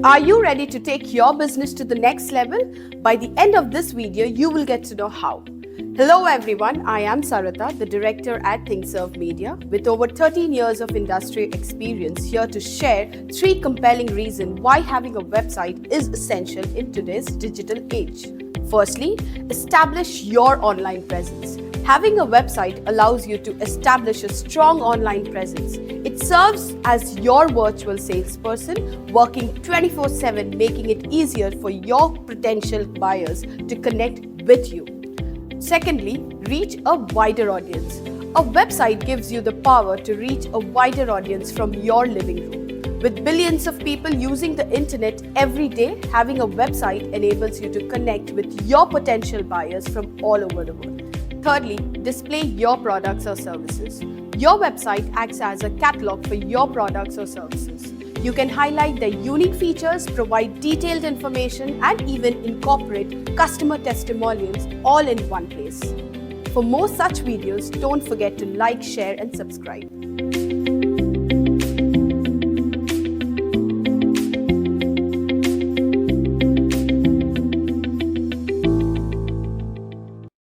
Are you ready to take your business to the next level? By the end of this video, you will get to know how. Hello everyone, I am Sarita, the director at ThinkServe Media, with over 13 years of industry experience, here to share 3 compelling reasons why having a website is essential in today's digital age. Firstly, establish your online presence. Having a website allows you to establish a strong online presence. It serves as your virtual salesperson, working 24/7, making it easier for your potential buyers to connect with you. Secondly, reach a wider audience. A website gives you the power to reach a wider audience from your living room. With billions of people using the internet every day, having a website enables you to connect with your potential buyers from all over the world. Thirdly, display your products or services. Your website acts as a catalog for your products or services. You can highlight their unique features, provide detailed information, and even incorporate customer testimonials all in one place. For more such videos, don't forget to like, share, and subscribe.